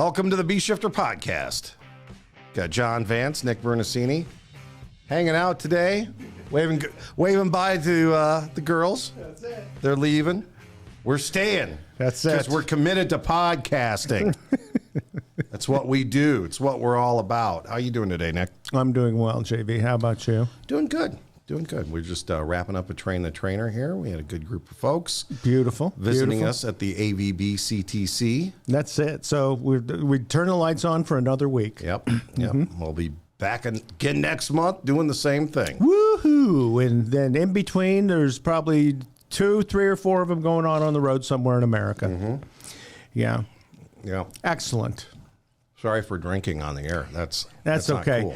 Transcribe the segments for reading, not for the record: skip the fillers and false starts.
Welcome to the B-Shifter Podcast. Got John Vance, Nick Brunacini, hanging out today, waving bye to the girls. That's it. They're leaving. We're staying. That's it. Because we're committed to podcasting. That's what we do. It's what we're all about. How you doing today, Nick? I'm doing well, JV. How about you? Doing good. Doing good. We're just wrapping up a Train the Trainer here. We had a good group of folks. Beautiful. Visiting us at the AVB CTC. That's it. So we turn the lights on for another week. Yep. We'll be back again next month doing the same thing. Woohoo! And then in between, there's probably 2, 3, or 4 of them going on the road somewhere in America. Mm-hmm. Yeah. Yeah. Excellent. Sorry for drinking on the air. That's okay. Not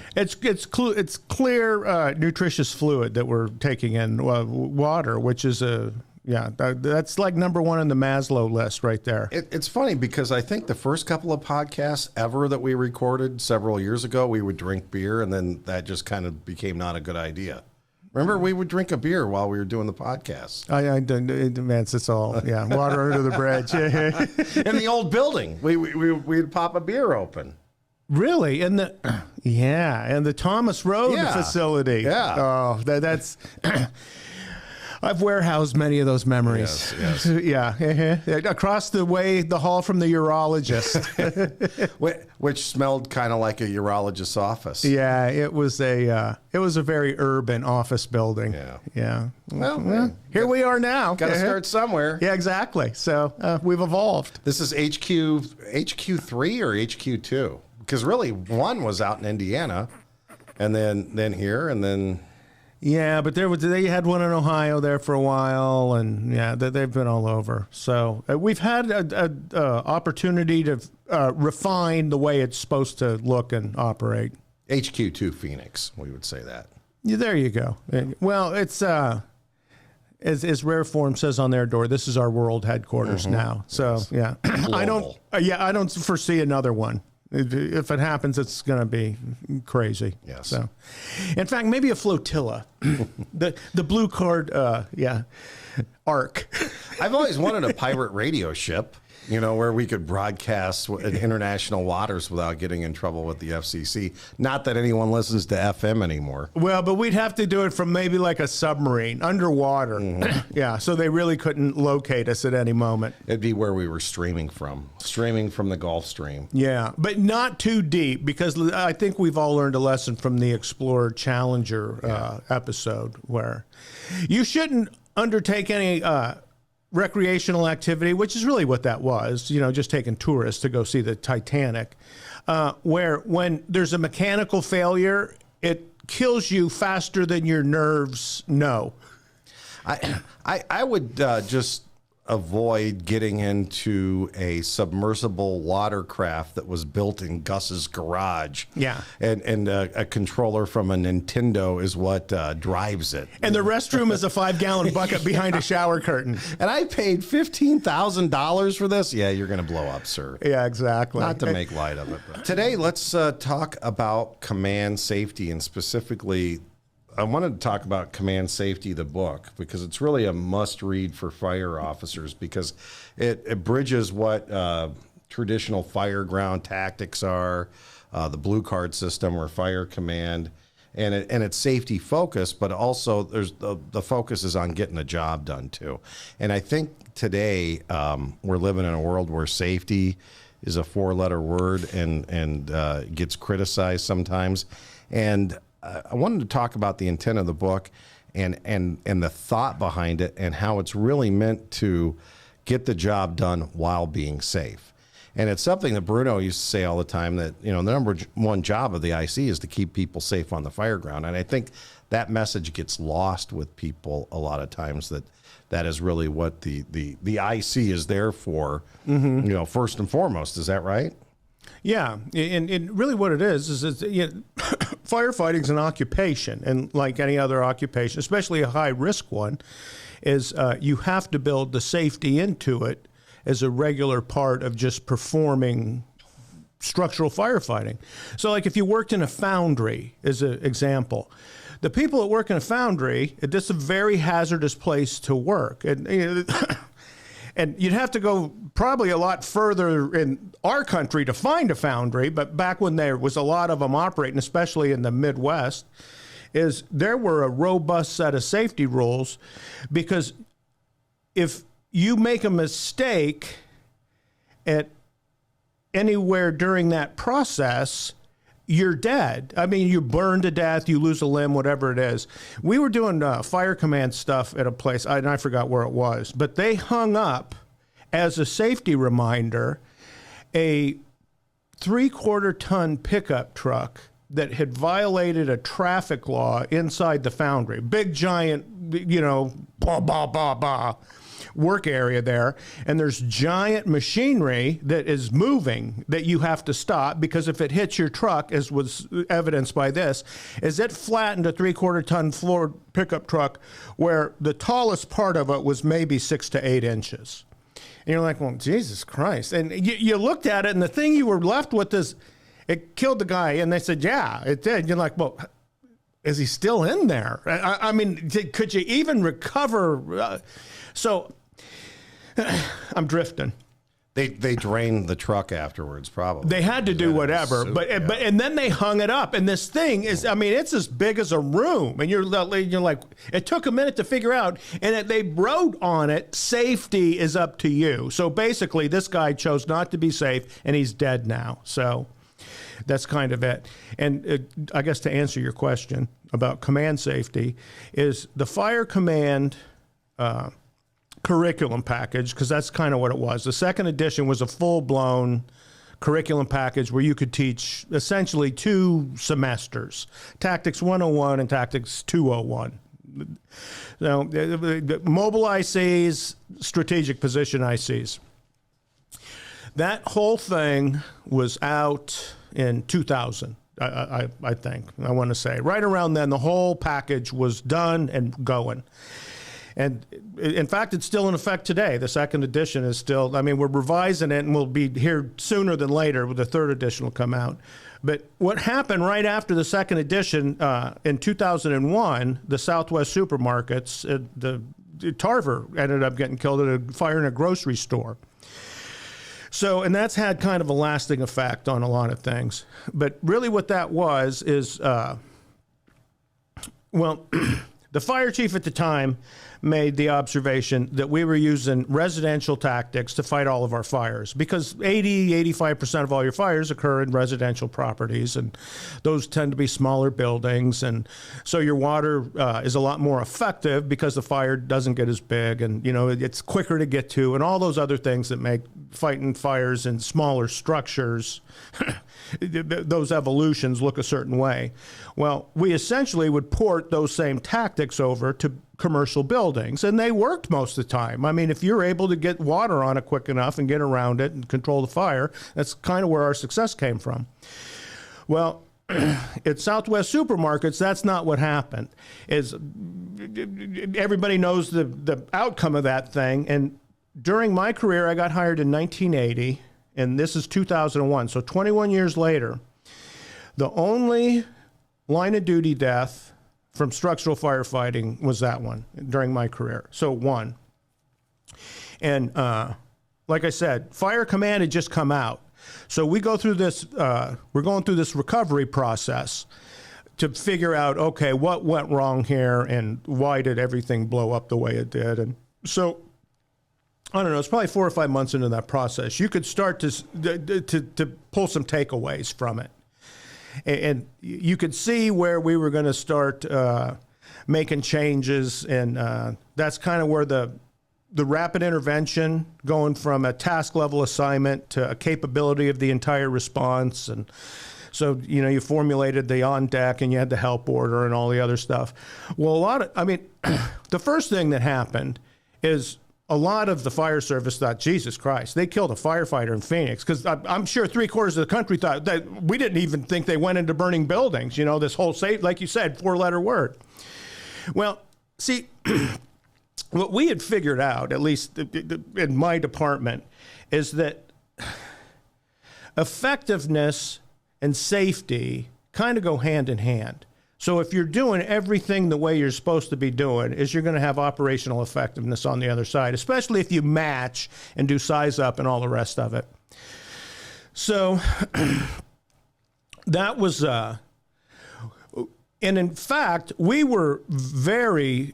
cool. It's clear nutritious fluid that we're taking in, water, which is that's like number 1 on the Maslow list right there. It's funny because I think the first couple of podcasts ever that we recorded several years ago, we would drink beer, and then that just kind of became not a good idea. Remember, we would drink a beer while we were doing the podcast. I Vance, it's all, water under the bridge. In the old building, we'd pop a beer open. Really? In the and the Thomas Road facility. Yeah. Oh, that's I've warehoused many of those memories. Yes. Yeah. Across the hall from the urologist. Which smelled kind of like a urologist's office. Yeah, it was a very urban office building. Yeah. Well, here we are now. Got to start somewhere. Yeah, exactly. So we've evolved. This is HQ3 or HQ2? Because really, one was out in Indiana, and then here, and then. Yeah, but they had one in Ohio there for a while, and they've been all over. So we've had an opportunity to refine the way it's supposed to look and operate. HQ2 Phoenix, we would say that. Yeah, there you go. Well, it's as Rare Form says on their door, this is our world headquarters now. So yes. I don't foresee another one. If it happens, it's going to be crazy. Yes. So, in fact, maybe a flotilla, the blue card, arc. I've always wanted a pirate radio ship, where we could broadcast in international waters without getting in trouble with the FCC. Not that anyone listens to FM anymore. Well, but we'd have to do it from maybe like a submarine underwater. Mm-hmm. So they really couldn't locate us at any moment. It'd be where we were streaming from the Gulf Stream. Yeah, but not too deep, because I think we've all learned a lesson from the Explorer Challenger episode, where you shouldn't undertake any recreational activity, which is really what that was, just taking tourists to go see the Titanic, where when there's a mechanical failure, it kills you faster than your nerves know. I would just avoid getting into a submersible watercraft that was built in Gus's garage. Yeah. And a controller from a Nintendo is what drives it. And the restroom is a 5-gallon bucket behind a shower curtain. And I paid $15,000 for this? Yeah, you're going to blow up, sir. Yeah, exactly. Not to make light of it. But today, let's talk about command safety, and specifically I wanted to talk about Command Safety, the book, because it's really a must-read for fire officers, because it bridges what traditional fire ground tactics are, the blue card system or fire command, and it's safety focused, but also there's the focus is on getting the job done too. And I think today we're living in a world where safety is a 4-letter word and gets criticized sometimes. And I wanted to talk about the intent of the book and the thought behind it, and how it's really meant to get the job done while being safe. And it's something that Bruno used to say all the time, that the number 1 job of the IC is to keep people safe on the fire ground. And I think that message gets lost with people a lot of times, that is really what the IC is there for, first and foremost. Is that right? Yeah, and really what it is firefighting's an occupation, and like any other occupation, especially a high-risk one, is you have to build the safety into it as a regular part of just performing structural firefighting. So like if you worked in a foundry, as an example, the people that work in a foundry, it's a very hazardous place to work. And And you'd have to go probably a lot further in our country to find a foundry, but back when there was a lot of them operating, especially in the Midwest, is there were a robust set of safety rules, because if you make a mistake at anywhere during that process, you're dead. I mean, you burn to death, you lose a limb, whatever it is. We were doing fire command stuff at a place, and I forgot where it was, but they hung up as a safety reminder a 3/4-ton pickup truck that had violated a traffic law inside the foundry. Big, giant, blah, blah, blah, blah. Work area there, and there's giant machinery that is moving that you have to stop, because if it hits your truck, as was evidenced by this, is it flattened a 3/4-ton floor pickup truck where the tallest part of it was maybe 6 to 8 inches. And you're like, well, Jesus Christ. And you looked at it, and the thing you were left with is, it killed the guy. And they said, yeah, it did. You're like, well, is he still in there? I mean, could you even recover? So I'm drifting. They drained the truck afterwards, probably. They had to do whatever, but then they hung it up. And this thing is, I mean, it's as big as a room. And you're like, it took a minute to figure out. And they wrote on it, safety is up to you. So basically, this guy chose not to be safe, and he's dead now. So that's kind of it. And I guess to answer your question about command safety, is the fire command curriculum package, because that's kind of what it was. The second edition was a full-blown curriculum package where you could teach essentially 2 semesters, Tactics 101 and Tactics 201. Now, mobile ICs, strategic position ICs. That whole thing was out in 2000, I think, I want to say. Right around then, the whole package was done and going. And in fact, it's still in effect today. The second edition is still, I mean, we're revising it, and we'll be here sooner than later. The third edition will come out. But what happened right after the second edition, in 2001, the Southwest supermarkets, Tarver ended up getting killed at a fire in a grocery store. So, and that's had kind of a lasting effect on a lot of things. But really what that was is, well, the fire chief at the time made the observation that we were using residential tactics to fight all of our fires, because 85% of all your fires occur in residential properties, and those tend to be smaller buildings. And so your water is a lot more effective because the fire doesn't get as big, and, it's quicker to get to, and all those other things that make fighting fires in smaller structures, those evolutions look a certain way. Well, we essentially would port those same tactics over to commercial buildings, and they worked most of the time. I mean, if you're able to get water on it quick enough and get around it and control the fire, that's kind of where our success came from. Well, at Southwest supermarkets, that's not what happened. Everybody knows the outcome of that thing. And during my career, I got hired in 1980, and this is 2001. So 21 years later, the only line of duty death from structural firefighting was that one during my career. So one. And like I said, Fire Command had just come out. So we go through this, we're going through this recovery process to figure out, okay, what went wrong here and why did everything blow up the way it did? And so, I don't know, it's probably 4 or 5 months into that process. You could start to pull some takeaways from it. And you could see where we were going to start making changes, and that's kind of where the rapid intervention, going from a task level assignment to a capability of the entire response. And so, you formulated the on deck, and you had the help order and all the other stuff. Well, the first thing that happened is a lot of the fire service thought, Jesus Christ, they killed a firefighter in Phoenix, because I'm sure 3/4 of the country thought that we didn't even think they went into burning buildings. This whole like you said, 4-letter word. Well, see, what we had figured out, at least in my department, is that effectiveness and safety kind of go hand in hand. So if you're doing everything the way you're supposed to be doing, is you're going to have operational effectiveness on the other side, especially if you match and do size up and all the rest of it. So that was, and in fact, we were very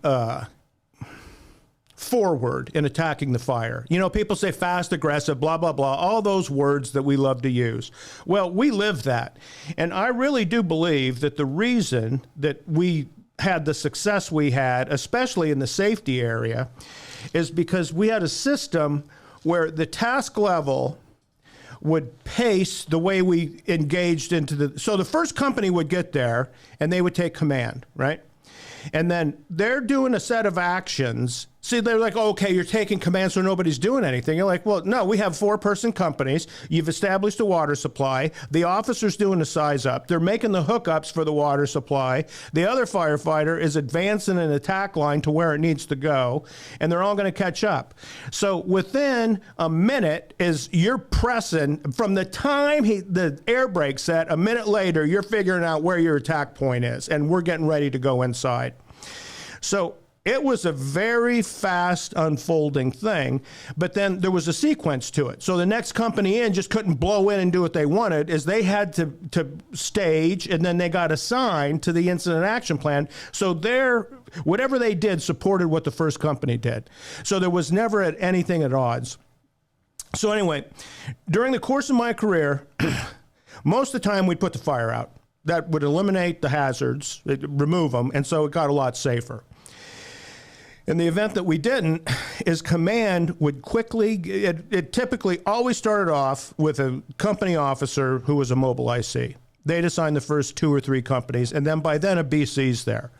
forward in attacking the fire. You know, people say fast, aggressive, blah, blah, blah, all those words that we love to use. Well, we live that. And I really do believe that the reason that we had the success we had, especially in the safety area, is because we had a system where the task level would pace the way we engaged into the... So the first company would get there and they would take command, right? And then they're doing a set of actions. See, they're like, oh, okay, you're taking command so nobody's doing anything. You're like, well, no, we have 4-person companies. You've established a water supply. The officer's doing a size up. They're making the hookups for the water supply. The other firefighter is advancing an attack line to where it needs to go, and they're all going to catch up. So within a minute is you're pressing, from the time the air brake's set, a minute later, you're figuring out where your attack point is, and we're getting ready to go inside. So it was a very fast unfolding thing, but then there was a sequence to it. So the next company in just couldn't blow in and do what they wanted, is they had to stage, and then they got assigned to the incident action plan. So whatever they did supported what the first company did. So there was never anything at odds. So anyway, during the course of my career, most of the time we'd put the fire out. That would eliminate the hazards, remove them, and so it got a lot safer. In the event that we didn't, is command would quickly, it typically always started off with a company officer who was a mobile IC. They'd assign the first 2 or 3 companies, and then by then a BC's there.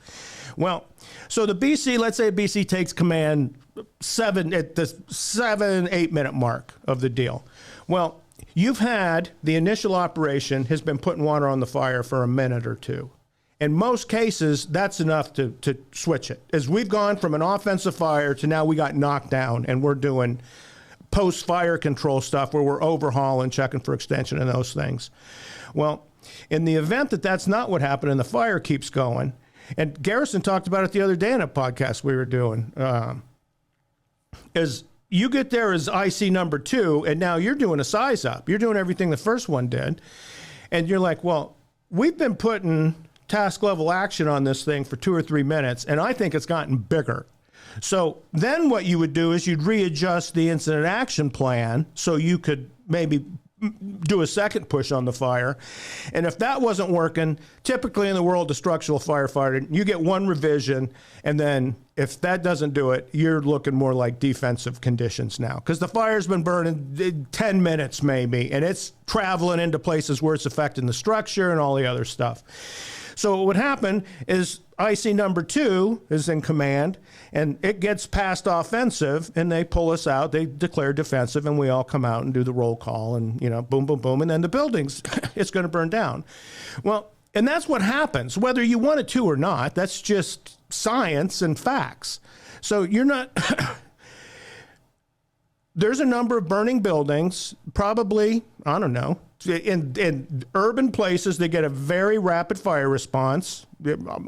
Well, so the BC, let's say a BC takes command at the 7-8 minute mark of the deal. Well, you've had the initial operation has been putting water on the fire for a minute or two. In most cases, that's enough to switch it. As we've gone from an offensive fire to now we got knocked down and we're doing post-fire control stuff where we're overhauling, checking for extension and those things. Well, in the event that that's not what happened and the fire keeps going, and Garrison talked about it the other day in a podcast we were doing, is you get there as IC number 2 and now you're doing a size up. You're doing everything the first one did. And you're like, well, we've been putting task level action on this thing for 2 or 3 minutes, and I think it's gotten bigger. So then what you would do is you'd readjust the incident action plan so you could maybe do a second push on the fire. And if that wasn't working, typically in the world of structural firefighting, you get one revision, and then if that doesn't do it, you're looking more like defensive conditions now, because the fire's been burning 10 minutes maybe, and it's traveling into places where it's affecting the structure and all the other stuff. So what would happen is IC number 2 is in command, and it gets past offensive, and they pull us out. They declare defensive, and we all come out and do the roll call, and boom, boom, boom, and then the building's it's going to burn down. Well, and that's what happens, whether you want it to or not. That's just science and facts. So you're not. There's a number of burning buildings, probably, I don't know. In urban places, they get a very rapid fire response.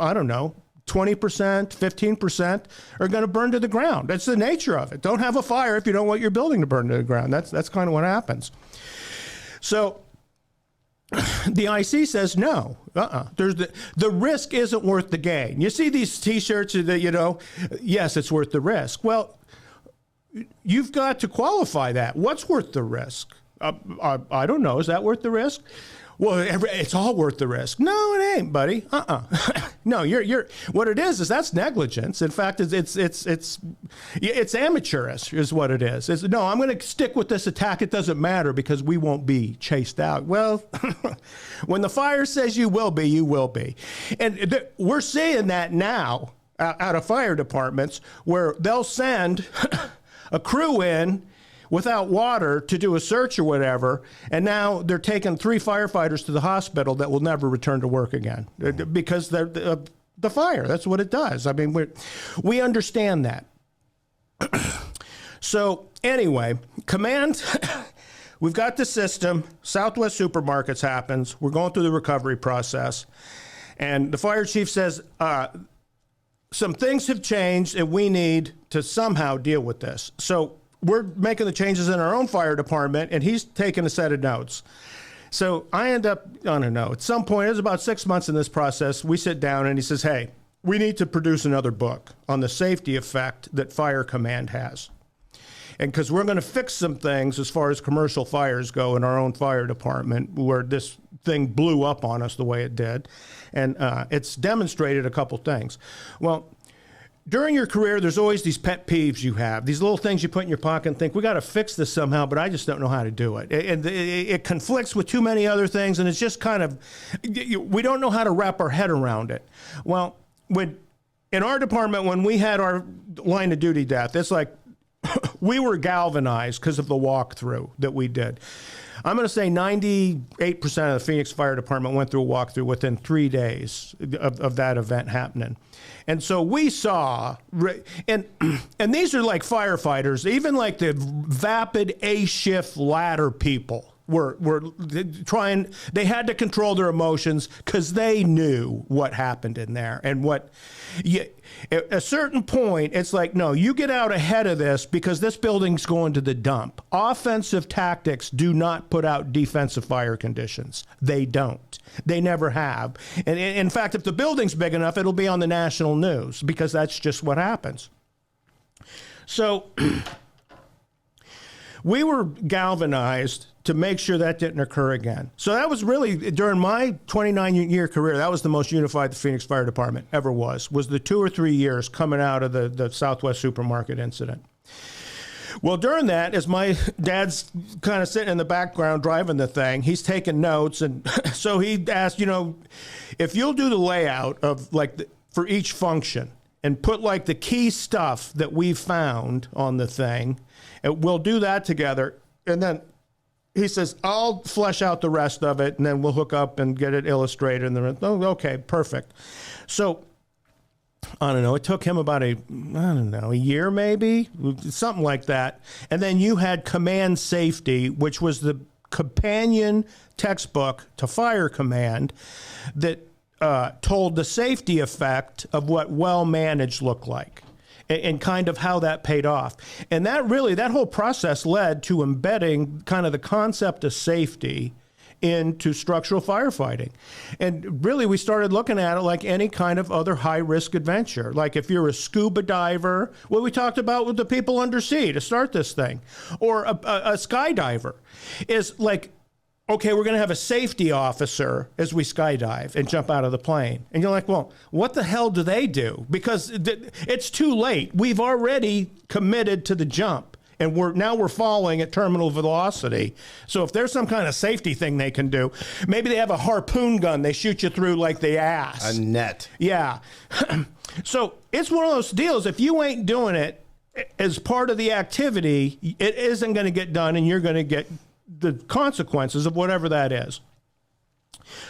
I don't know, 20%, 15% are going to burn to the ground. That's the nature of it. Don't have a fire if you don't want your building to burn to the ground. That's kind of what happens. So the IC says no. There's the risk isn't worth the gain. You see these T-shirts that yes, it's worth the risk. Well, you've got to qualify that. What's worth the risk? I don't know. Is that worth the risk? Well, it's all worth the risk. No, it ain't, buddy. No, you're. What it is that's negligence. In fact, it's amateurish, is what it is. No, I'm going to stick with this attack. It doesn't matter because we won't be chased out. Well, when the fire says you will be, you will be, and we're seeing that now out of fire departments where they'll send a crew in without water to do a search or whatever, and now they're taking 3 firefighters to the hospital that will never return to work again because the fire. That's what it does. I mean, we understand that. So anyway, command, we've got the system. Southwest Supermarkets happens. We're going through the recovery process. And the fire chief says, some things have changed and we need to somehow deal with this. So we're making the changes in our own fire department, and he's taking a set of notes. So I end up, I don't know, at some point, it was about 6 months in this process, we sit down and he says, hey, we need to produce another book on the safety effect that fire command has. And because we're going to fix some things as far as commercial fires go in our own fire department, where this thing blew up on us the way it did. And it's demonstrated a couple things. Well, during your career, there's always these pet peeves you have, these little things you put in your pocket and think, we got to fix this somehow, but I just don't know how to do it. And it conflicts with too many other things, and it's just kind of, we don't know how to wrap our head around it. Well, in our department, when we had our line of duty death, it's like we were galvanized because of the walkthrough that we did. I'm going to say 98% of the Phoenix Fire Department went through a walkthrough within 3 days of that event happening. And so we saw, and these are like firefighters, even like the vapid A-shift ladder people were trying, they had to control their emotions because they knew what happened in there. And at a certain point, it's like, no, you get out ahead of this because this building's going to the dump. Offensive tactics do not put out defensive fire conditions. They don't. They never have. And in fact, if the building's big enough, it'll be on the national news because that's just what happens. So we were galvanized to make sure that didn't occur again. So that was really, during my 29-year career, that was the most unified the Phoenix Fire Department ever was the 2 or 3 years coming out of the Southwest Supermarket incident. Well, during that, as my dad's kind of sitting in the background driving the thing, he's taking notes. And so he asked, if you'll do the layout of for each function and put like the key stuff that we found on the thing, and we'll do that together. And then he says, I'll flesh out the rest of it, and then we'll hook up and get it illustrated. And then, okay, perfect. So, I don't know, it took him about a year maybe, something like that. And then you had Command Safety, which was the companion textbook to Fire Command that told the safety effect of what well-managed looked like. And kind of how that paid off. And that whole process led to embedding kind of the concept of safety into structural firefighting. And really, we started looking at it like any kind of other high-risk adventure. Like if you're a scuba diver, what we talked about with the people under sea to start this thing, or a skydiver, is like, okay, we're going to have a safety officer as we skydive and jump out of the plane. And you're like, well, what the hell do they do? Because it's too late. We've already committed to the jump, and we're falling at terminal velocity. So if there's some kind of safety thing they can do, maybe they have a harpoon gun they shoot you through like the ass. A net. Yeah. So it's one of those deals. If you ain't doing it as part of the activity, it isn't going to get done, and you're going to get the consequences of whatever that is.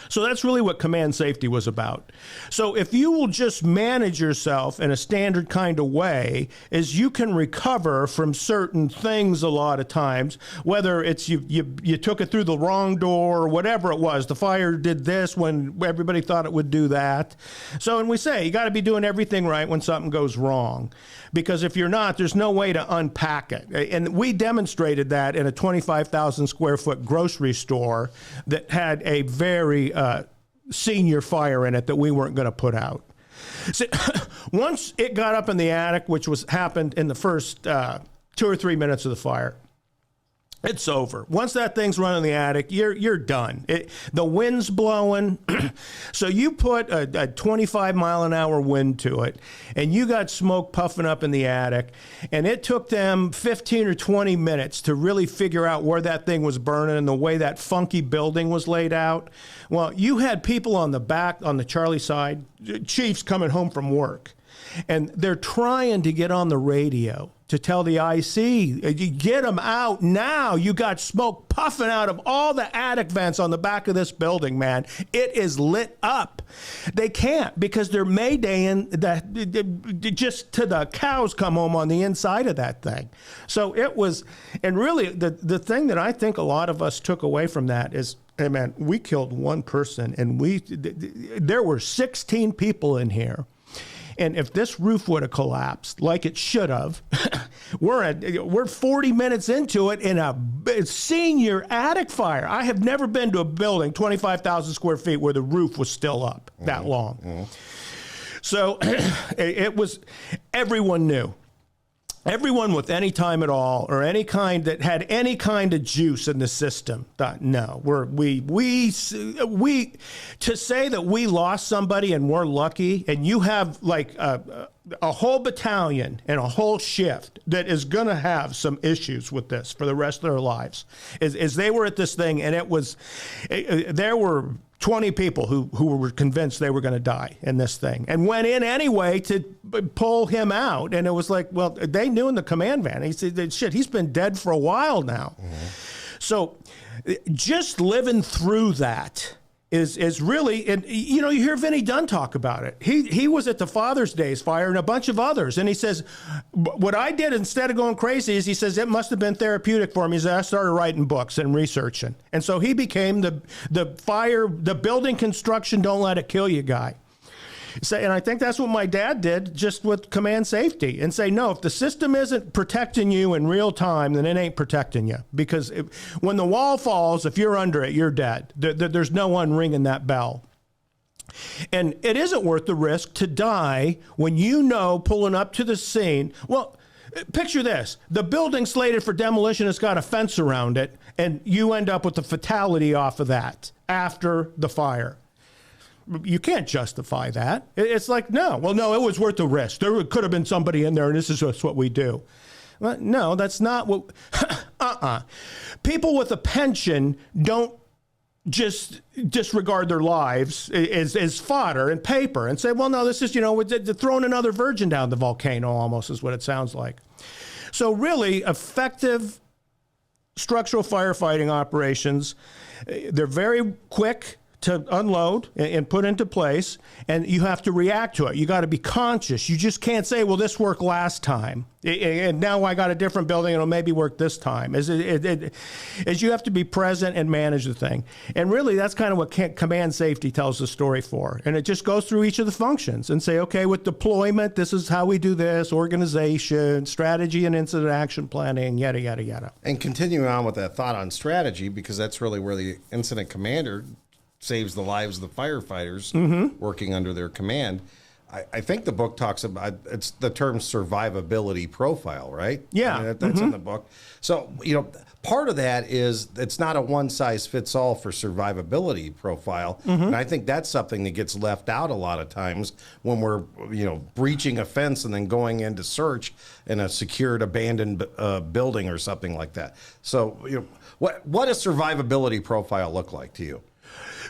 So that's really what Command Safety was about. So if you will just manage yourself in a standard kind of way, is you can recover from certain things a lot of times, whether it's you took it through the wrong door or whatever it was. The fire did this when everybody thought it would do that. So, and we say, you got to be doing everything right when something goes wrong. Because if you're not, there's no way to unpack it. And we demonstrated that in a 25,000 square foot grocery store that had a very senior fire in it that we weren't going to put out. So once it got up in the attic, which happened in the first 2 or 3 minutes of the fire, it's over. Once that thing's running in the attic, you're done. The wind's blowing, so you put a 25-mile-an-hour wind to it, and you got smoke puffing up in the attic, and it took them 15 or 20 minutes to really figure out where that thing was burning and the way that funky building was laid out. Well, you had people on the back, on the Charlie side, chiefs coming home from work, and they're trying to get on the radio to tell the IC, get them out now. You got smoke puffing out of all the attic vents on the back of this building, man. It is lit up. They can't because they're Maydaying that just to the cows come home on the inside of that thing. So it was, and really the thing that I think a lot of us took away from that is, hey man, we killed one person and there were 16 people in here. And if this roof would have collapsed like it should have, we're 40 minutes into it in a senior attic fire. I have never been to a building 25,000 square feet where the roof was still up that long. So it was, everyone knew. Everyone with any time at all, or any kind that had any kind of juice in the system, thought, no, we to say that we lost somebody and we're lucky, and you have like a whole battalion and a whole shift that is going to have some issues with this for the rest of their lives. As they were at this thing, and there were 20 people who were convinced they were going to die in this thing and went in anyway to pull him out. And it was like, well, they knew in the command van. He said, shit, he's been dead for a while now. So just living through that is really, and you hear Vinny Dunn talk about it. He was at the Father's Day's fire and a bunch of others. And he says, what I did instead of going crazy is he says, it must have been therapeutic for me. He said, I started writing books and researching. And so he became the building construction, don't let it kill you guy. So, and I think that's what my dad did just with command safety and say, no, if the system isn't protecting you in real time, then it ain't protecting you. Because when the wall falls, if you're under it, you're dead. There's no one ringing that bell. And it isn't worth the risk to die when pulling up to the scene. Well, picture this. The building slated for demolition has got a fence around it, and you end up with a fatality off of that after the fire. You can't justify that. It's like, no, it was worth the risk. There could have been somebody in there, and this is just what we do. Well, no, that's not what. People with a pension don't just disregard their lives as fodder and paper and say, well, no, this is, throwing another virgin down the volcano almost is what it sounds like. So really effective structural firefighting operations, they're very quick to unload and put into place, and you have to react to it. You got to be conscious. You just can't say, well, this worked last time, and now I got a different building, and it'll maybe work this time. As you have to be present and manage the thing. And really, that's kind of what command safety tells the story for. And it just goes through each of the functions and say, okay, with deployment, this is how we do this, organization, strategy and incident action planning, yada, yada, yada. And continuing on with that thought on strategy, because that's really where the incident commander saves the lives of the firefighters working under their command. I think the book talks about, it's the term survivability profile, right? Yeah. I mean, that's in the book. So, part of that is it's not a one size fits all for survivability profile. And I think that's something that gets left out a lot of times when we're, breaching a fence and then going in to search in a secured abandoned building or something like that. So, what does survivability profile look like to you?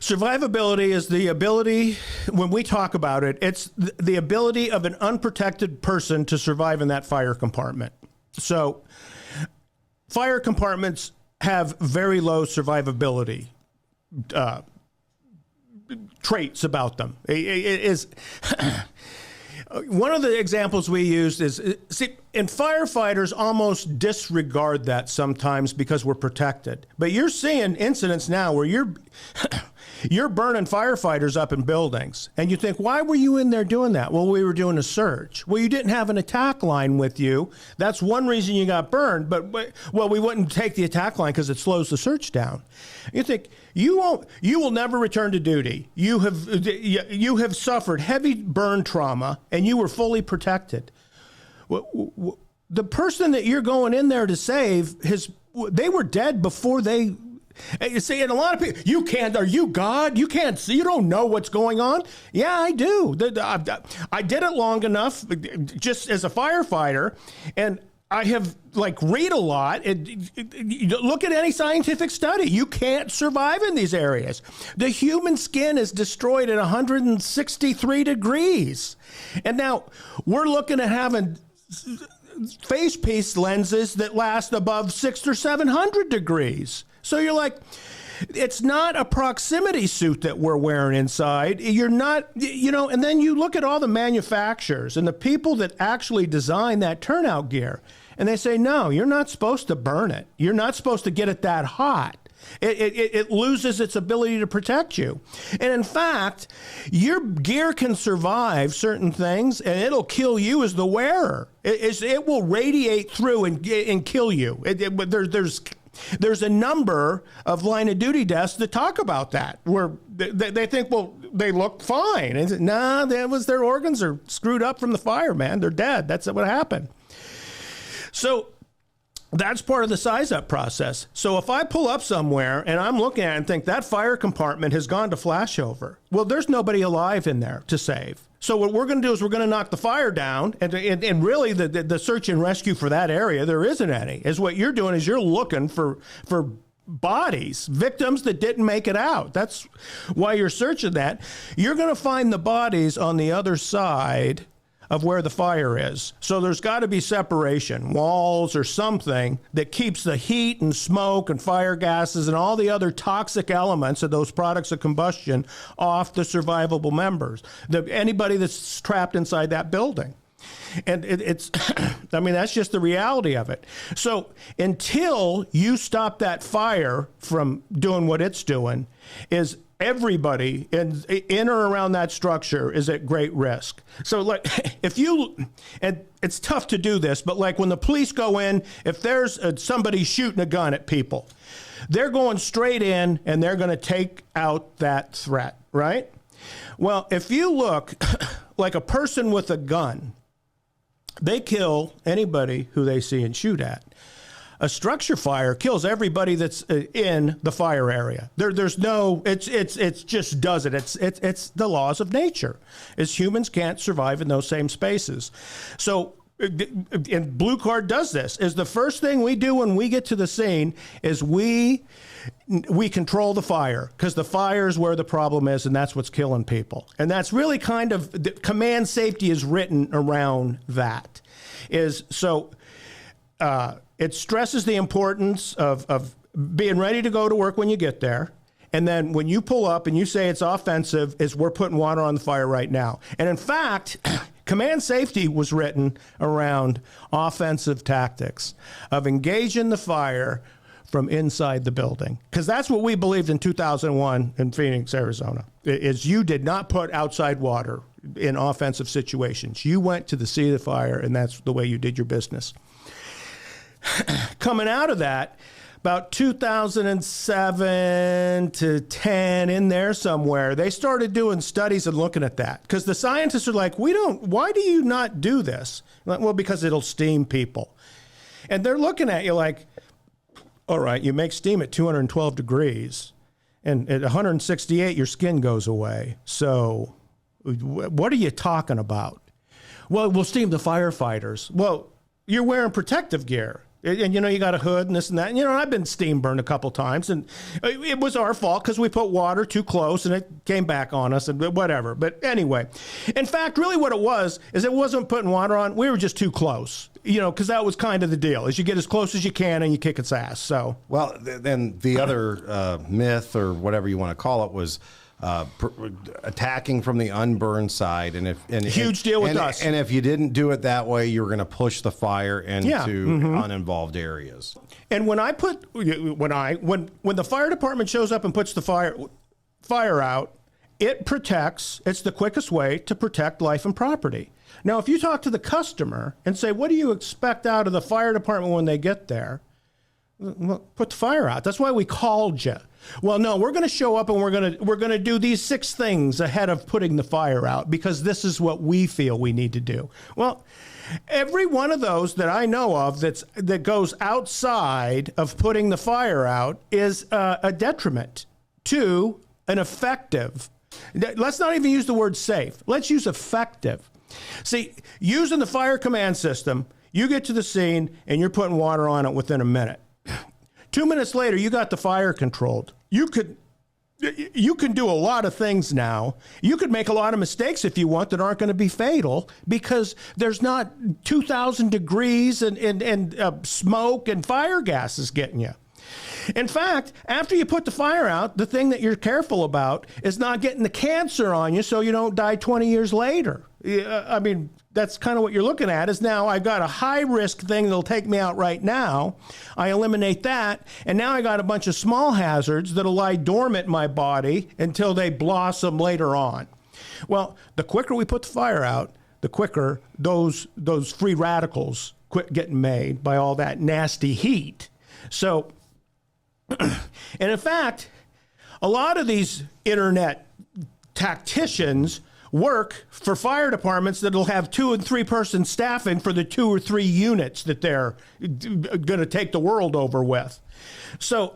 Survivability is the ability, when we talk about it, it's the ability of an unprotected person to survive in that fire compartment. So fire compartments have very low survivability traits about them. It is one of the examples we used is, and firefighters almost disregard that sometimes because we're protected. But you're seeing incidents now where you're burning firefighters up in buildings, and you think, why were you in there doing that? Well, we were doing a search. Well, you didn't have an attack line with you. That's one reason you got burned. But we wouldn't take the attack line because it slows the search down. You think you will never return to duty. You have suffered heavy burn trauma, and you were fully protected. The person that you're going in there to save, they were dead before they. You see, and a lot of people, are you God? You can't see, you don't know what's going on. Yeah, I do. I did it long enough just as a firefighter, and I have read a lot. Look at any scientific study. You can't survive in these areas. The human skin is destroyed at 163 degrees. And now we're looking at having face piece lenses that last above 600 or 700 degrees. So you're like, it's not a proximity suit that we're wearing inside. You're not, and then you look at all the manufacturers and the people that actually design that turnout gear, and they say, no, you're not supposed to burn it. You're not supposed to get it that hot. It loses its ability to protect you. And in fact, your gear can survive certain things, and it'll kill you as the wearer. It will radiate through and kill you. There's a number of line of duty deaths that talk about that, where they think, well, they look fine. And nah, that was their organs are screwed up from the fire, man. They're dead. That's what happened. So that's part of the size up process. So if I pull up somewhere and I'm looking at it and think that fire compartment has gone to flashover, well, there's nobody alive in there to save. So what we're going to do is we're going to knock the fire down, and really the search and rescue for that area, there isn't any. Is what you're doing is you're looking for bodies, victims that didn't make it out. That's why you're searching that. You're going to find the bodies on the other side of where the fire is. So there's got to be separation, walls or something that keeps the heat and smoke and fire gases and all the other toxic elements of those products of combustion off the survivable members, anybody that's trapped inside that building. And it's, I mean, that's just the reality of it. So until you stop that fire from doing what it's doing, is everybody in or around that structure is at great risk. So like if you, and it's tough to do this, but like when the police go in, if there's somebody shooting a gun at people, they're going straight in and they're going to take out that threat, right? Well, if you look like a person with a gun, they kill anybody who they see and shoot at. A structure fire kills everybody that's in the fire area. There's no, it's just does it. It's the laws of nature. As humans can't survive in those same spaces. So, and Blue Card does this, is the first thing we do when we get to the scene is we control the fire, because the fire is where the problem is, and that's what's killing people. And that's really kind of, command safety is written around that. It stresses the importance of being ready to go to work when you get there. And then when you pull up and you say it's offensive, is we're putting water on the fire right now. And in fact, command safety was written around offensive tactics of engaging the fire from inside the building. Because that's what we believed in 2001 in Phoenix, Arizona, is you did not put outside water in offensive situations. You went to the seat of the fire, and that's the way you did your business. Coming out of that, about 2007 to 10, in there somewhere, they started doing studies and looking at that. Because the scientists are like, why do you not do this? Like, well, because it'll steam people. And they're looking at you like, all right, you make steam at 212 degrees, and at 168, your skin goes away. So what are you talking about? Well, we'll steam the firefighters. Well, you're wearing protective gear. And, you got a hood and this and that. And, I've been steam burned a couple times, and it was our fault because we put water too close and it came back on us and whatever. But anyway, in fact, really what it was is it wasn't putting water on. We were just too close, because that was kind of the deal, is you get as close as you can and you kick its ass. So, well, then the other myth or whatever you want to call it was attacking from the unburned side, and huge deal with us. And if you didn't do it that way, you were going to push the fire into uninvolved areas. And when the fire department shows up and puts the fire out, it protects. It's the quickest way to protect life and property. Now, if you talk to the customer and say, "What do you expect out of the fire department when they get there?" Well, put the fire out. That's why we called you. Well, no, we're going to show up and we're going to do these 6 things ahead of putting the fire out because this is what we feel we need to do. Well, every one of those that I know of that goes outside of putting the fire out is a detriment to an effective. Let's not even use the word safe. Let's use effective. See, using the fire command system, you get to the scene and you're putting water on it within a minute. 2 minutes later, you got the fire controlled. You could you can do a lot of things now. You could make a lot of mistakes if you want that aren't going to be fatal because there's not 2,000 degrees and smoke and fire gases getting you. In fact, after you put the fire out, the thing that you're careful about is not getting the cancer on you so you don't die 20 years later. I mean, that's kind of what you're looking at is now I've got a high risk thing that'll take me out right now. I eliminate that. And now I got a bunch of small hazards that'll lie dormant in my body until they blossom later on. Well, the quicker we put the fire out, the quicker those free radicals quit getting made by all that nasty heat. So, and in fact, a lot of these internet tacticians work for fire departments that'll have 2 and 3 person staffing for the 2 or 3 units that they're going to take the world over with. So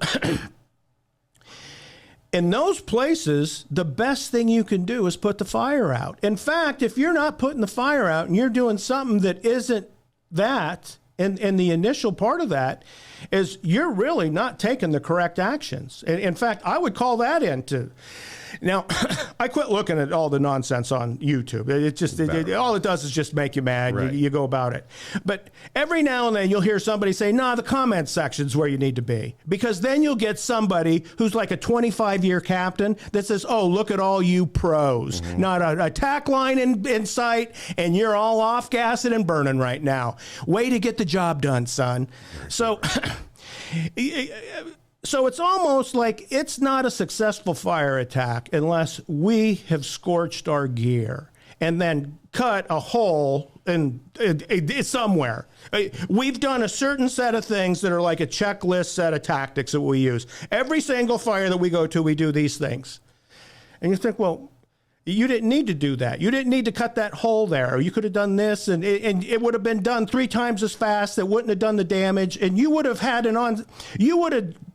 in those places, the best thing you can do is put the fire out. In fact, if you're not putting the fire out and you're doing something that isn't that, and the initial part of that is you're really not taking the correct actions. In fact, I would call that into. Now, I quit looking at all the nonsense on YouTube. All it does is just make you mad. Right. You go about it. But every now and then you'll hear somebody say, the comment section's where you need to be. Because then you'll get somebody who's like a 25-year captain that says, oh, look at all you pros. Mm-hmm. Not an attack line in sight, and you're all off gassing and burning right now. Way to get the job done, son. So... So it's almost like it's not a successful fire attack unless we have scorched our gear and then cut a hole in somewhere. We've done a certain set of things that are like a checklist set of tactics that we use. Every single fire that we go to, we do these things. And you think, well, you didn't need to do that. You didn't need to cut that hole there. You could have done this, and it would have been done 3 times as fast. It wouldn't have done the damage, and you would have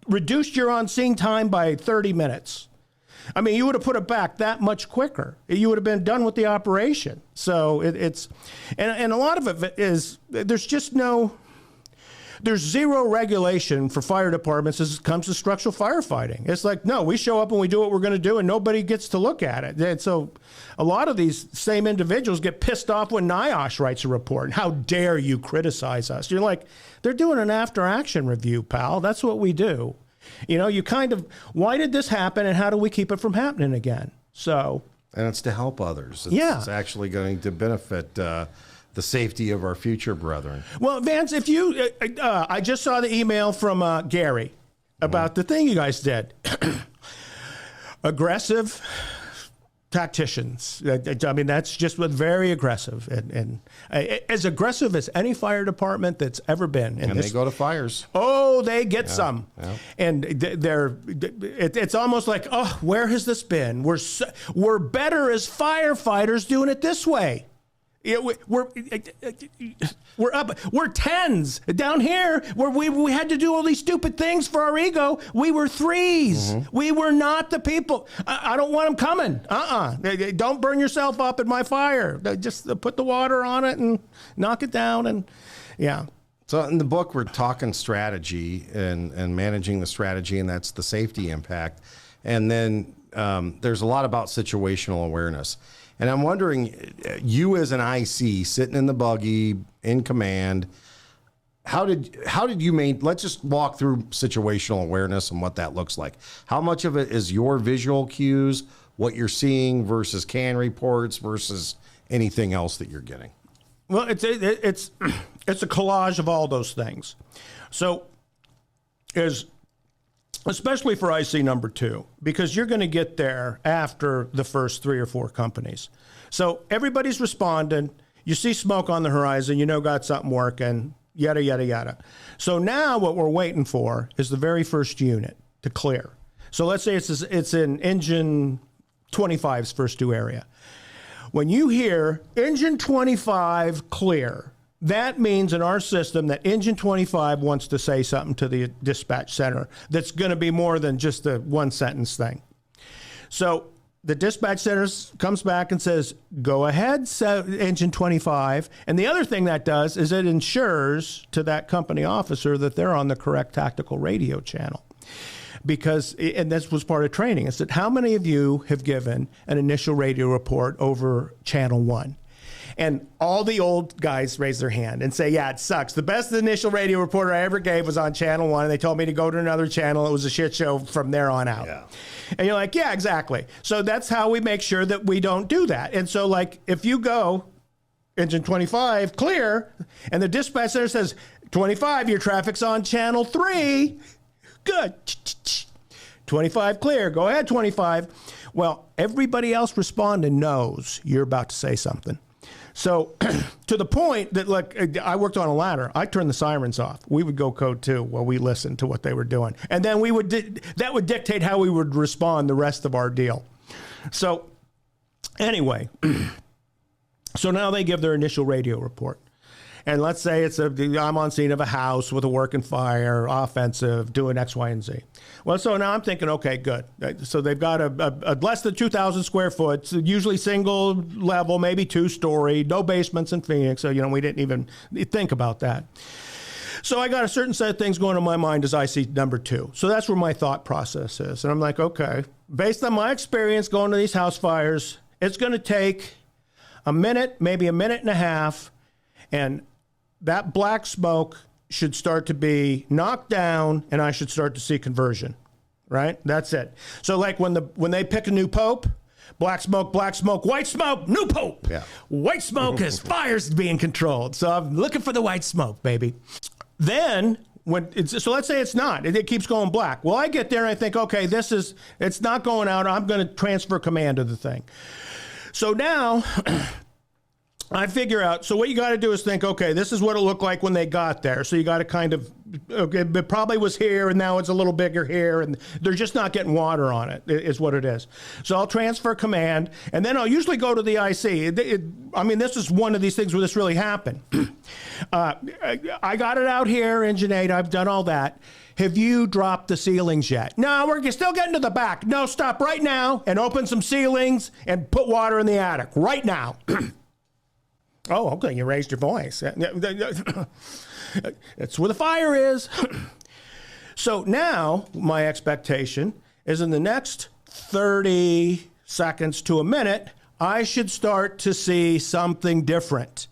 reduced your on-scene time by 30 minutes. I mean, you would have put it back that much quicker. You would have been done with the operation. So it's a lot of it is there's zero regulation for fire departments as it comes to structural firefighting. It's like, no, we show up and we do what we're going to do and nobody gets to look at it. And so a lot of these same individuals get pissed off when NIOSH writes a report. And how dare you criticize us? You're like, they're doing an after action review, pal. That's what we do. You kind of, why did this happen and how do we keep it from happening again? So. And it's to help others. It's actually going to benefit the safety of our future brethren. Well, Vance, if you, I just saw the email from Gary about the thing you guys did. Aggressive tacticians. I mean, that's just very aggressive and as aggressive as any fire department that's ever been. And they go to fires. Oh, they get some. Yeah. And it's almost like, oh, where has this been? We're better as firefighters doing it this way. We're up. We're 10s down here where we had to do all these stupid things for our ego. We were 3s. Mm-hmm. We were not the people. I don't want them coming. Don't burn yourself up in my fire. Just put the water on it and knock it down. And yeah. So in the book, we're talking strategy and managing the strategy, and that's the safety impact. And then there's a lot about situational awareness. And I'm wondering, you as an IC sitting in the buggy in command, how did you let's just walk through situational awareness and what that looks like. How much of it is your visual cues, what you're seeing versus CAN reports versus anything else that you're getting? Well, it's a collage of all those things. So especially for IC number 2, because you're going to get there after the first 3 or 4 companies. So everybody's responding. You see smoke on the horizon, got something working, yada, yada, yada. So now what we're waiting for is the very first unit to clear. So let's say it's in engine 25's first due area. When you hear engine 25 clear, that means in our system that engine 25 wants to say something to the dispatch center that's going to be more than just a 1-sentence thing. So the dispatch center comes back and says, go ahead, engine 25. And the other thing that does is it ensures to that company officer that they're on the correct tactical radio channel. because, and this was part of training, I said, how many of you have given an initial radio report over channel 1? And all the old guys raise their hand and say, yeah, it sucks. The best initial radio reporter I ever gave was on channel 1, and they told me to go to another channel. It was a shit show from there on out. Yeah. And you're like, yeah, exactly. So that's how we make sure that we don't do that. And so, like, if you go engine 25, clear, and the dispatch center says, 25, your traffic's on channel 3. Good. 25 clear. Go ahead, 25. Well, everybody else responding knows you're about to say something. So to the point that, like, I worked on a ladder. I turned the sirens off. We would go code 2 while we listened to what they were doing. And then that would dictate how we would respond the rest of our deal. So anyway, so now they give their initial radio report. And let's say I'm on scene of a house with a working fire, offensive, doing X, Y, and Z. Well, so now I'm thinking, okay, good. So they've got a less than 2,000 square foot, usually single level, maybe 2-story, no basements in Phoenix. So, we didn't even think about that. So I got a certain set of things going in my mind as I see number 2. So that's where my thought process is. And I'm like, okay, based on my experience going to these house fires, it's going to take a minute, maybe a minute and a half, and that black smoke should start to be knocked down, and I should start to see conversion, right? That's it. So like when they pick a new pope, black smoke, white smoke, new pope. Yeah. White smoke is fire's being controlled. So I'm looking for the white smoke, baby. Then so let's say it's not. It keeps going black. Well, I get there and I think, okay, it's not going out. I'm going to transfer command of the thing. So now I figure out, so what you got to do is think, okay, this is what it looked like when they got there. So you got to kind of, okay, it probably was here and now it's a little bigger here and they're just not getting water on it, is what it is. So I'll transfer command and then I'll usually go to the IC. This is one of these things where this really happened. I got it out here, Engine 8, I've done all that. Have you dropped the ceilings yet? No, we're still getting to the back. No, stop right now and open some ceilings and put water in the attic right now. Oh, okay, you raised your voice. That's where the fire is. So now my expectation is in the next 30 seconds to a minute, I should start to see something different.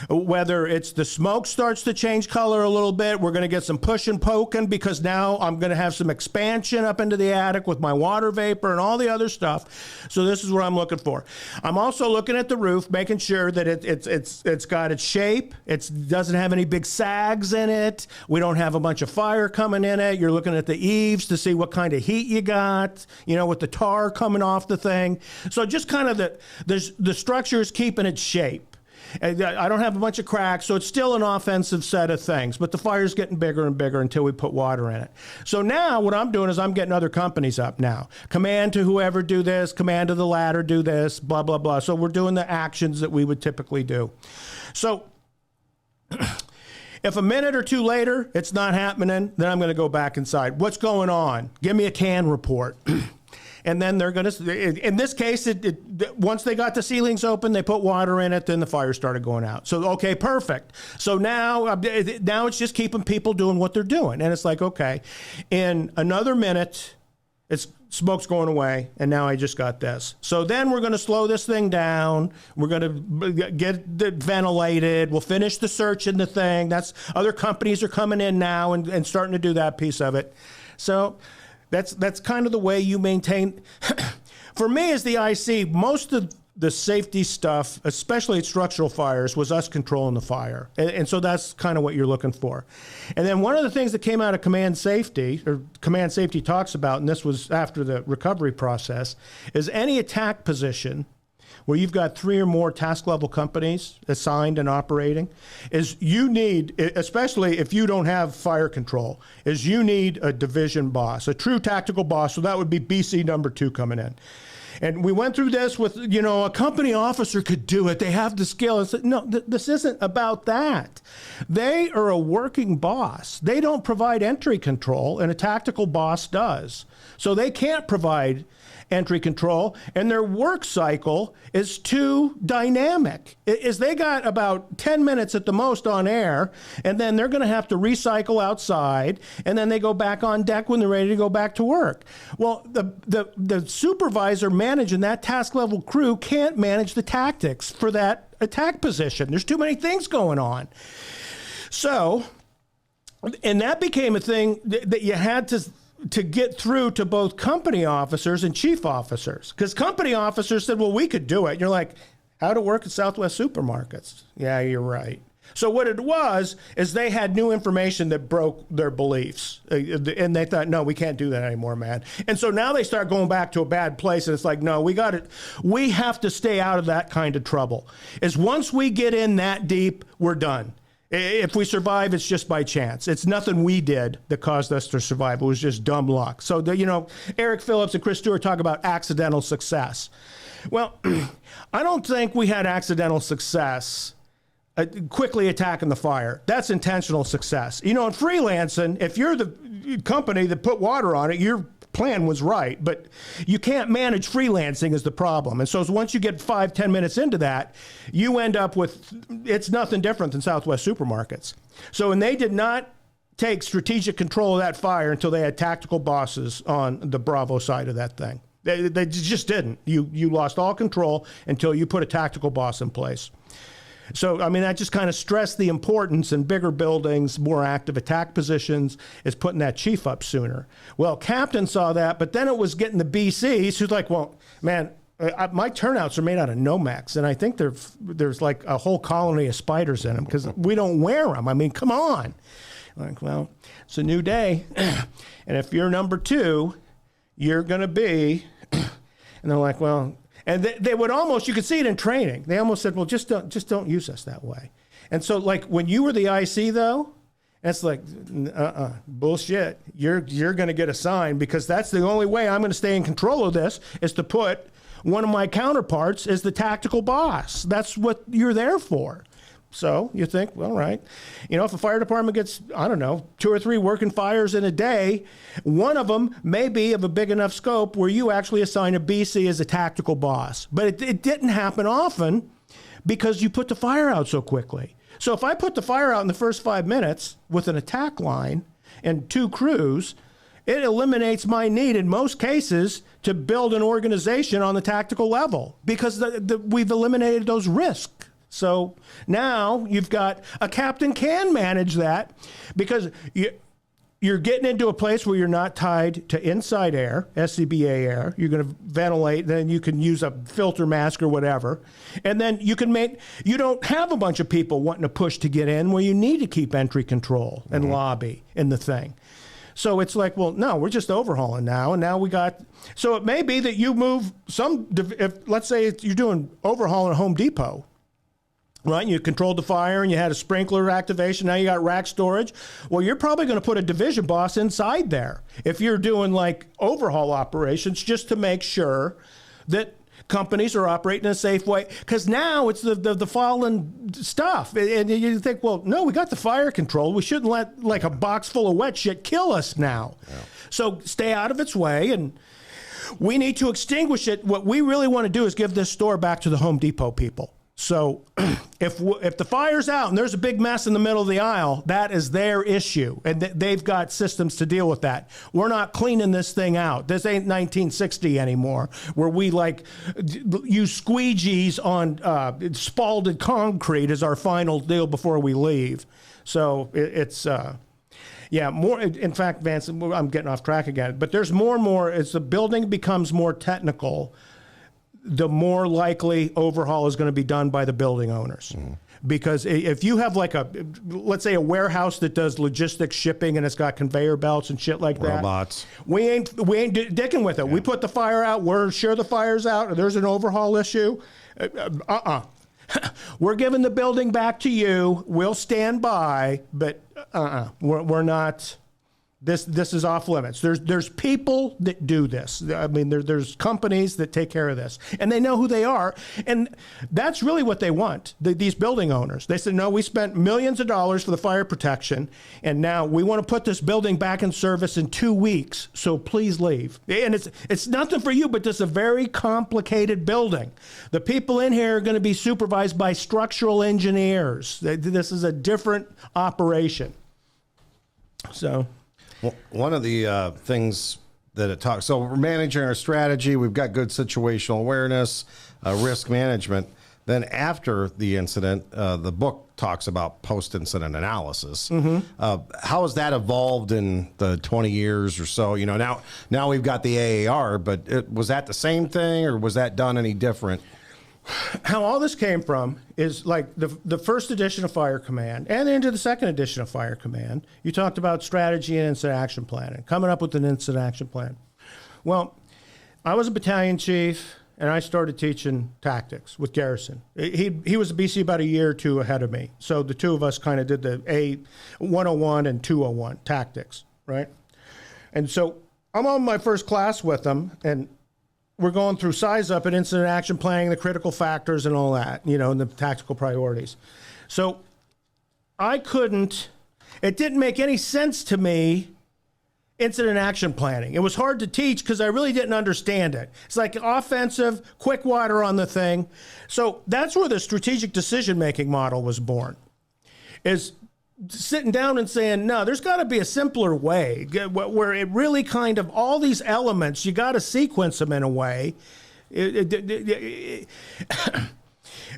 Whether it's the smoke starts to change color a little bit, we're going to get some push and poking because now I'm going to have some expansion up into the attic with my water vapor and all the other stuff. So this is what I'm looking for. I'm also looking at the roof, making sure that it's got its shape. It doesn't have any big sags in it. We don't have a bunch of fire coming in it. You're looking at the eaves to see what kind of heat you got, with the tar coming off the thing. So just kind of the structure is keeping its shape. I don't have a bunch of cracks, so it's still an offensive set of things, but the fire's getting bigger and bigger until we put water in it. So now what I'm doing is I'm getting other companies up now. Command to whoever do this, command to the ladder do this, blah, blah, blah. So we're doing the actions that we would typically do. So if a minute or two later it's not happening, then I'm going to go back inside. What's going on? Give me a TAN report. And then they're going to, in this case, once they got the ceilings open, they put water in it, then the fire started going out. So, okay, perfect. So now it's just keeping people doing what they're doing. And it's like, okay, in another minute, smoke's going away, and now I just got this. So then we're going to slow this thing down. We're going to get it ventilated. We'll finish the search in the thing. Other companies are coming in now and starting to do that piece of it. So that's kind of the way you maintain. For me as the IC, most of the safety stuff, especially at structural fires, was us controlling the fire. And so that's kind of what you're looking for. And then one of the things that came out of command safety talks about, and this was after the recovery process, is any attack position where you've got 3 or more task level companies assigned and operating, is you need, especially if you don't have fire control, is you need a division boss, a true tactical boss. So that would be BC number 2 coming in. And we went through this with, a company officer could do it. They have the skill. And said, no, this isn't about that. They are a working boss. They don't provide entry control, and a tactical boss does. So they can't provide entry control, and their work cycle is too dynamic. Is they got about 10 minutes at the most on air, and then they're going to have to recycle outside, and then they go back on deck when they're ready to go back to work. Well, the supervisor managing that task level crew can't manage the tactics for that attack position. There's too many things going on. So, and that became a thing that you had to get through to both company officers and chief officers. Because company officers said, well, we could do it. And you're like, how to work at Southwest Supermarkets? Yeah, you're right. So what it was is they had new information that broke their beliefs. And they thought, no, we can't do that anymore, man. And so now they start going back to a bad place. And it's like, no, we have to stay out of that kind of trouble. Is once we get in that deep, we're done. If we survive, it's just by chance. It's nothing we did that caused us to survive. It was just dumb luck. So, Eric Phillips and Chris Stewart talk about accidental success. Well, I don't think we had accidental success quickly attacking the fire. That's intentional success. In freelancing, if you're the company that put water on it, your plan was right, but you can't manage freelancing is the problem. And so once you get 5-10 minutes into that, you end up with, it's nothing different than Southwest Supermarkets. So, and they did not take strategic control of that fire until they had tactical bosses on the Bravo side of that thing. They just didn't. You lost all control until you put a tactical boss in place. So, I mean, that just kind of stressed the importance in bigger buildings, more active attack positions, is putting that chief up sooner. Well, Captain saw that, but then it was getting the BCs who's like, well, man, my turnouts are made out of Nomex, and I think there's like a whole colony of spiders in them because we don't wear them. I mean, come on. Like, well, it's a new day. And if you're number 2, you're going to be, and they're like, well, and they would almost, you could see it in training. They almost said, well, just don't use us that way. And so, like, when you were the IC, though, it's like, bullshit. You're going to get assigned because that's the only way I'm going to stay in control of this is to put one of my counterparts as the tactical boss. That's what you're there for. So you think, well, right. If a fire department gets, 2 or 3 working fires in a day, one of them may be of a big enough scope where you actually assign a BC as a tactical boss. But it didn't happen often because you put the fire out so quickly. So if I put the fire out in the first 5 minutes with an attack line and 2 crews, it eliminates my need in most cases to build an organization on the tactical level because we've eliminated those risks. So now you've got a captain can manage that because you're getting into a place where you're not tied to inside air, SCBA air. You're going to ventilate, then you can use a filter mask or whatever. And then you don't have a bunch of people wanting to push to get in where you need to keep entry control and lobby in the thing. So it's like, well, no, we're just overhauling now. And now so it may be that you move let's say you're doing overhauling at Home Depot. Right, you controlled the fire and you had a sprinkler activation. Now you got rack storage. Well, you're probably going to put a division boss inside there if you're doing like overhaul operations just to make sure that companies are operating in a safe way. Because now it's the fallen stuff. And you think, well, no, we got the fire control. We shouldn't let like a box full of wet shit kill us now. Yeah. So stay out of its way and we need to extinguish it. What we really want to do is give this store back to the Home Depot people. So if the fire's out and there's a big mess in the middle of the aisle, that is their issue. And they've got systems to deal with that. We're not cleaning this thing out. This ain't 1960 anymore where we like use squeegees on spalded concrete as our final deal before we leave. So it's... more. In fact, Vance, I'm getting off track again. But there's more and more, as the building becomes more technical, the more likely overhaul is going to be done by the building owners. Mm. Because if you have like let's say a warehouse that does logistics shipping and it's got conveyor belts and shit like robots. That. We ain't dicking with it. Yeah. We put the fire out. We're sure the fire's out. If there's an overhaul issue, we're giving the building back to you. We'll stand by, but we're not This is off limits. There's people that do this. I mean, there's companies that take care of this, and they know who they are, and that's really what they want. These building owners. They said, no, we spent millions of dollars for the fire protection, and now we want to put this building back in service in 2 weeks. So please leave. And it's nothing for you, but this is a very complicated building. The people in here are going to be supervised by structural engineers. This is a different operation. So. Well, one of the things that it talks, so we're managing our strategy, we've got good situational awareness, risk management. Then after the incident, the book talks about post-incident analysis. How has that evolved in the 20 years or so? You know, now we've got the AAR, but was that the same thing, or was that done any different? How all this came from is like the first edition of Fire Command and into the second edition of Fire Command. You talked about strategy and incident action planning, coming up with an incident action plan. Well, I was a battalion chief, and I started teaching tactics with Garrison. He was a BC about a year or two ahead of me. So the two of us kind of did the A101 and 201 tactics, right? And so I'm on my first class with them, and we're going through size up and incident action planning, the critical factors and all that, you know, and the tactical priorities. So it didn't make any sense to me, incident action planning. It was hard to teach because I really didn't understand it. It's like offensive, quick water on the thing. So that's where the strategic decision-making model was born, is sitting down and saying, no, there's got to be a simpler way where it really kind of, all these elements, you got to sequence them in a way.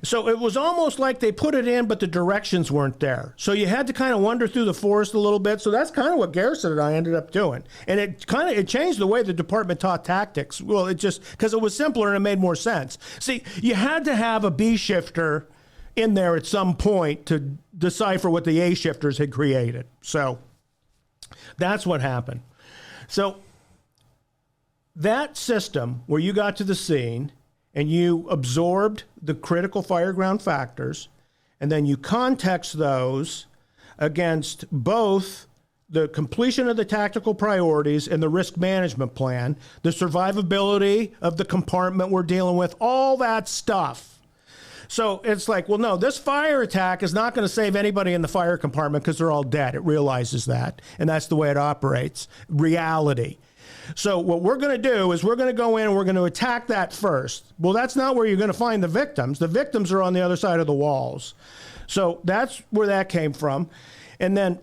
So it was almost like they put it in, but the directions weren't there. So you had to kind of wander through the forest a little bit. So that's kind of what Garrison and I ended up doing. And it changed the way the department taught tactics. Well, it just, because it was simpler and it made more sense. See, you had to have a B shifter in there at some point to decipher what the A shifters had created. So that's what happened. So that system where you got to the scene and you absorbed the critical fireground factors, and then you context those against both the completion of the tactical priorities and the risk management plan, the survivability of the compartment we're dealing with, all that stuff. So it's like, well, no, this fire attack is not going to save anybody in the fire compartment because they're all dead. It realizes that, and that's the way it operates. Reality. So what we're going to do is we're going to go in and we're going to attack that first. Well, that's not where you're going to find the victims. The victims are on the other side of the walls. So that's where that came from. And then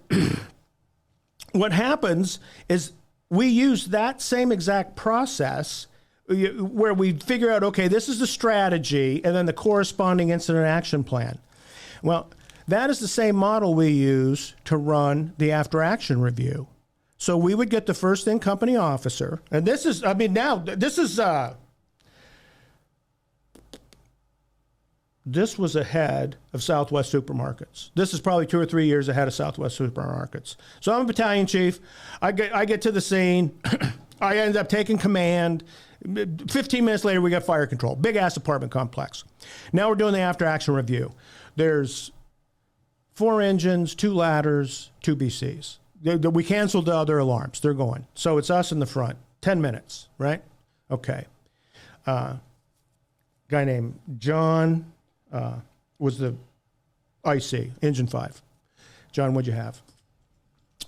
what happens is we use that same exact process where we figure out, okay, this is the strategy and then the corresponding incident action plan. Well, that is the same model we use to run the after action review. So we would get the first in company officer, and this is, I mean, now this was ahead of Southwest Supermarkets. This is probably 2 or 3 years ahead of Southwest Supermarkets. So I'm a battalion chief. I get to the scene. I end up taking command. 15 minutes later, we got fire control. Big ass apartment complex. Now we're doing the after action review. There's 4 engines, 2 ladders, 2 BCs. We canceled the other alarms. They're going. So it's us in the front. 10 minutes, right? Okay. Guy named John was the IC, engine 5. John, what'd you have?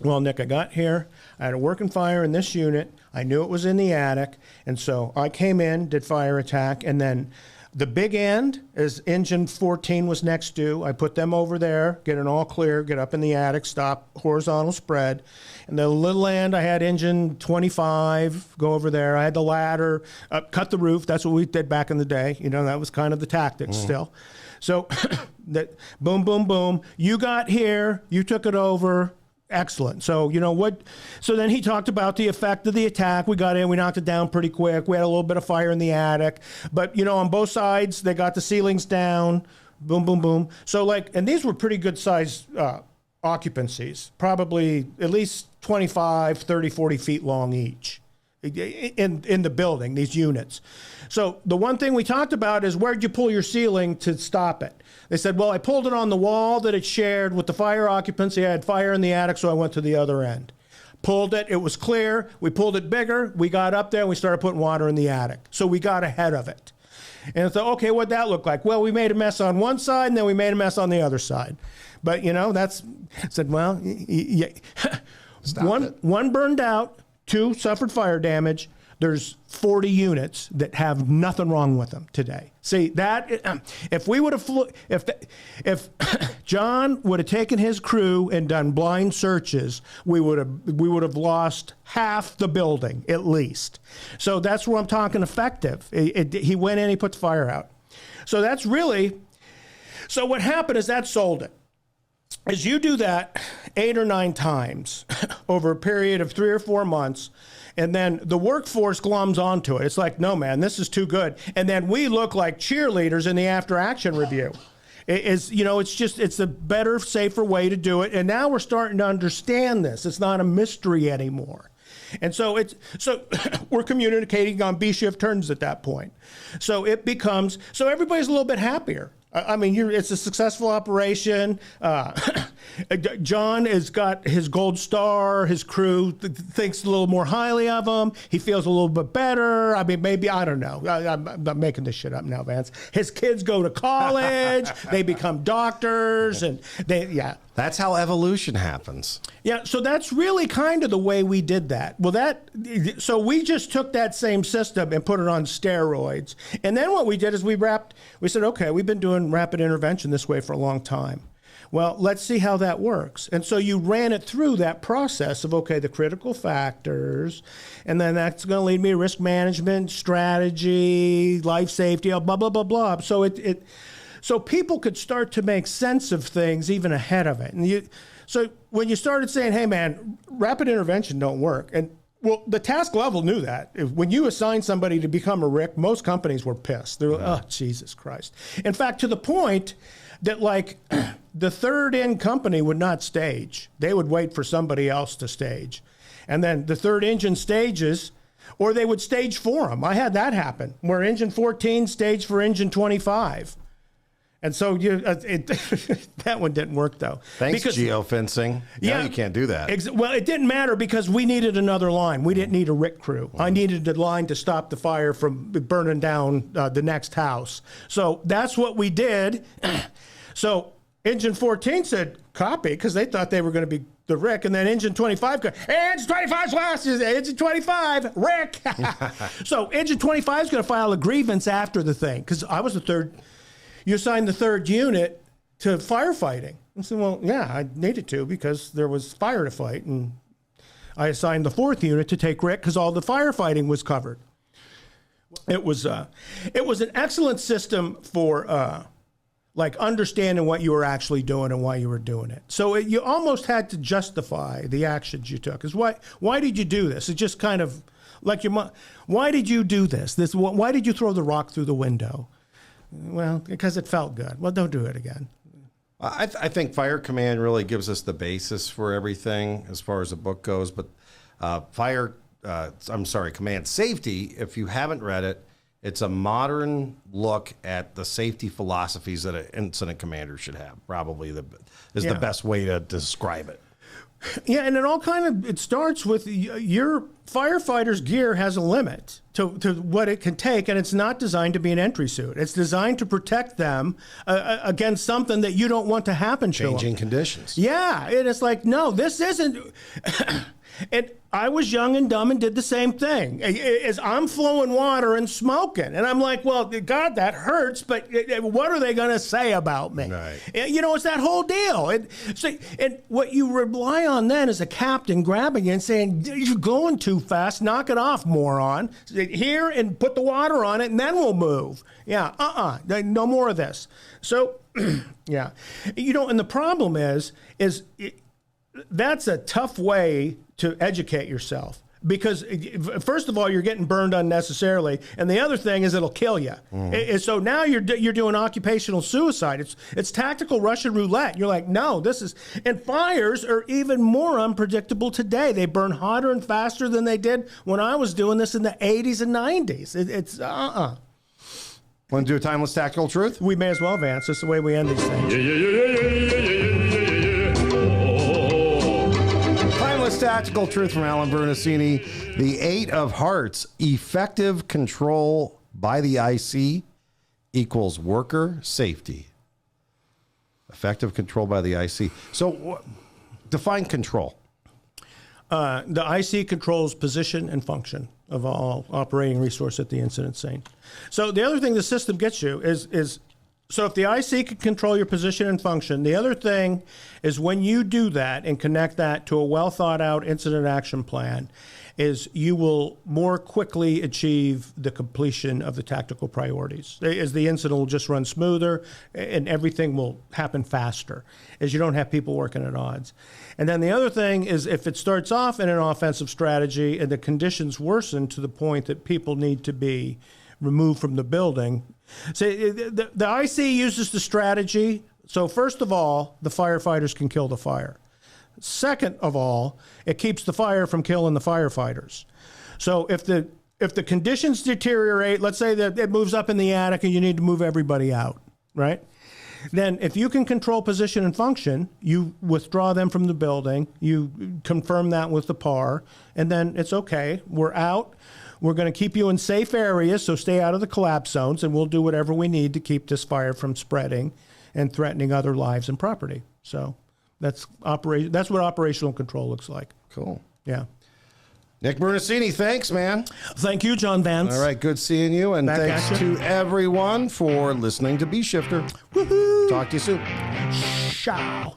Well, Nick, I got here. I had a working fire in this unit. I knew it was in the attic. And so I came in, did fire attack, and then the big end is engine 14 was next to. I put them over there, get it all clear, get up in the attic, stop, horizontal spread. And the little end, I had engine 25, go over there. I had the ladder, cut the roof. That's what we did back in the day. You know, that was kind of the tactics still. So that boom, boom, boom. You got here, you took it over. Excellent. So, you know what? So then he talked about the effect of the attack. We got in, we knocked it down pretty quick. We had a little bit of fire in the attic. But, you know, on both sides, they got the ceilings down. Boom, boom, boom. So, like, and these were pretty good size occupancies, probably at least 25, 30, 40 feet long each in the building, these units. So the one thing we talked about is where'd you pull your ceiling to stop it? They said, well, I pulled it on the wall that it shared with the fire occupancy. I had fire in the attic, so I went to the other end. pulled it. It was clear. We pulled it bigger. We got up there and we started putting water in the attic. So we got ahead of it. And I thought, okay, what'd that look like? Well, we made a mess on one side and then we made a mess on the other side. But, said, well, one burned out, 2 suffered fire damage. There's 40 units that have nothing wrong with them today. See that if we would have if John would have taken his crew and done blind searches, we would have lost half the building at least. So that's where I'm talking effective. He went in, he put the fire out. So that's really. So what happened is that sold it. As you do that 8 or 9 times over a period of 3 or 4 months. And then the workforce glums onto it. It's like, no, man, this is too good. And then we look like cheerleaders in the after action review. It's a better, safer way to do it. And now we're starting to understand this. It's not a mystery anymore. And so we're communicating on B shift turns at that point. So everybody's a little bit happier. I mean, it's a successful operation. John has got his gold star. His crew thinks a little more highly of him. He feels a little bit better. I mean, maybe, I don't know. I'm not making this shit up now, Vance. His kids go to college. They become doctors. And That's how evolution happens. Yeah, so that's really kind of the way we did that. Well, so we just took that same system and put it on steroids. And then what we did is we said, okay, we've been doing rapid intervention this way for a long time. Well, let's see how that works. And so you ran it through that process of, okay, the critical factors, and then that's going to lead me to risk management, strategy, life safety, blah, blah, blah, blah. So so people could start to make sense of things even ahead of it. And so when you started saying, hey, man, rapid intervention don't work, and well, the task level knew that. When you assign somebody to become a RIC, most companies were pissed. They're like, oh, Jesus Christ. In fact, to the point that, like, the third in company would not stage. They would wait for somebody else to stage. And then the third engine stages, or they would stage for them. I had that happen, where engine 14 staged for engine 25. And so that one didn't work, though. Thanks, geofencing. Yeah, you can't do that. Well, it didn't matter because we needed another line. We didn't need a RIC crew. I needed a line to stop the fire from burning down the next house. So that's what we did. So engine 14 said copy because they thought they were going to be the RIC, and then engine 25 goes, engine 25's last, engine 25, RIC. So engine 25 is going to file a grievance after the thing because I was the third. You assigned the third unit to firefighting. I said, well, yeah, I needed to because there was fire to fight. And I assigned the fourth unit to take RIC because all the firefighting was covered. It was an excellent system for like understanding what you were actually doing and why you were doing it. So you almost had to justify the actions you took. Why did you do this? It just kind of like why did you do this? Why did you throw the rock through the window? Well, because it felt good. Well, don't do it again. I think Fire Command really gives us the basis for everything as far as the book goes. But Command Safety, if you haven't read it, it's a modern look at the safety philosophies that an incident commander should have. Probably the best way to describe it. Yeah, and it starts with your firefighter's gear has a limit to what it can take, and it's not designed to be an entry suit. It's designed to protect them against something that you don't want to happen to them. Changing conditions. Yeah, and it's like, no, this isn't. I was young and dumb and did the same thing. As I'm flowing water and smoking, and I'm like, well, God, that hurts, but what are they going to say about me? Right. It's that whole deal. And what you rely on then is a captain grabbing you and saying, you're going too fast, knock it off, moron. Here, and put the water on it, and then we'll move. Yeah, no more of this. So, yeah. And the problem is that's a tough way to educate yourself because first of all, you're getting burned unnecessarily. And the other thing is it'll kill you. So now you're doing occupational suicide. It's tactical Russian roulette. You're like, no, and fires are even more unpredictable today. They burn hotter and faster than they did when I was doing this in the 80s and 90s. Want to do a timeless tactical truth? We may as well, Vance. That's the way we end these things. tactical truth from Alan Brunacini. The 8 of Hearts, effective control by the IC equals worker safety. Effective control by the IC. So define control. The IC controls position and function of all operating resource at the incident scene. So the other thing the system gets you is so if the IC can control your position and function, the other thing is when you do that and connect that to a well thought out incident action plan, is you will more quickly achieve the completion of the tactical priorities. As the incident will just run smoother and everything will happen faster, as you don't have people working at odds. And then the other thing is if it starts off in an offensive strategy and the conditions worsen to the point that people need to be removed from the building. So the IC uses the strategy. So first of all, the firefighters can kill the fire. Second of all, it keeps the fire from killing the firefighters. So if the conditions deteriorate, let's say that it moves up in the attic and you need to move everybody out, right? Then if you can control position and function, you withdraw them from the building, you confirm that with the PAR, and then it's okay. We're out. We're going to keep you in safe areas, so stay out of the collapse zones, and we'll do whatever we need to keep this fire from spreading and threatening other lives and property. So that's what operational control looks like. Cool. Yeah. Nick Brunacini, thanks, man. Thank you, John Vance. All right, good seeing you. And thanks to everyone for listening to B Shifter. Woohoo! Talk to you soon. Ciao.